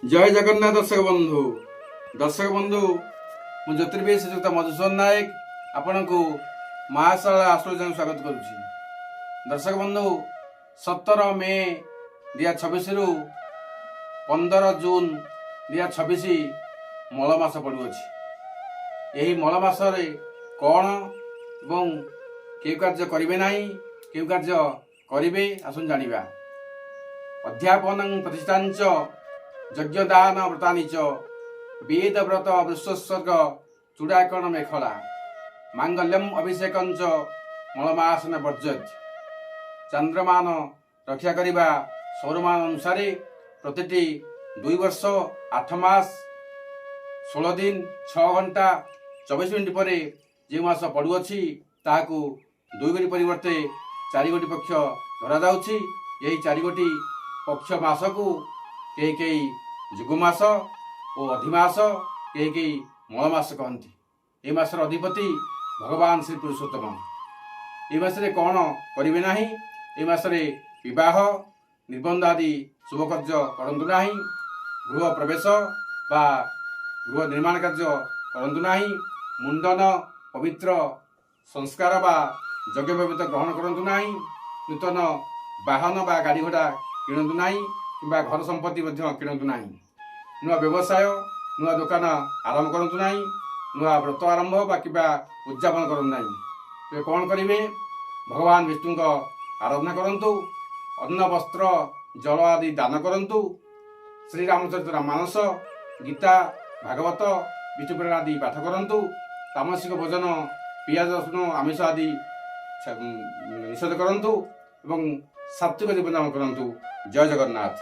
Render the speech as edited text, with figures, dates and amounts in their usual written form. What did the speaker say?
जय जगन्नाथ दर्शक बंधु मु ज्योतिर्विद श्रीयुक्त मधुसूदन नायक आपण को महाशाला आस्ट्रोलॉजी स्वागत करुच्ची। दर्शक बंधु 17 मे 2026 रु 15 जून 2026 मलमास पड़ुअछि। यही मलमास कौन एवं केउ कार्य करिवे नाही केउ कार्य करिवे आसुन जानिबा। अध्यापन प्रतिष्ठान यज्ञदान व्रतानि च वेद व्रत वृषस्वर्ग चूड़ाकरण मेखला मांगल्यम अभिषेकं च मलमासन वर्जत। चंद्रमान रक्षा करिबा सौरमान अनुसार प्रतिटी 2 वर्ष 8 मास 16 दिन 6 घंटा 24 मिनिट पर जो मास पड़ुअछि ताकू 2 गोटी परिवर्ते 4 गोटी पक्ष धरा जाउछि। यही 4 गोटी पक्ष मास को कई जुगुमास और अधिमास कई मलमास कहती। ये मासर अधिपति भगवान श्री पुरुषोत्तम। ये मासरे कौन करिवे नाही, ये मासरे विवाह निबंध आदि शुभ कार्य करंतु नाही, गृह प्रवेश बा गृह निर्माण कार्य करंतु नाही, मुंडन पवित्र संस्कार बा यज्ञ पवित्र ग्रहण करंतु नाही, नूतन वाहन बा गाड़ी घोड़ा किणतु नाही किंबा घर संपत्ति किणतु नाही, नुआ व्यवसाय नुआ दुकान आरंभ करंतु नाही, नुआ व्रत आरंभ बा किंबा उद्यापन करंतु नाही। तो कौन करिवे? भगवान विष्णु को आराधना करंतु, अन्न वस्त्र जल आदि दान करंतु, श्री रामचरित मानस गीता भागवत विष्णु पुराण आदि पाठ करंतु, तामसिक भोजन पियाज रसुण आमिष आदि निषेध करंतु एवं सात्विक जीवन करंतु। जय जगन्नाथ।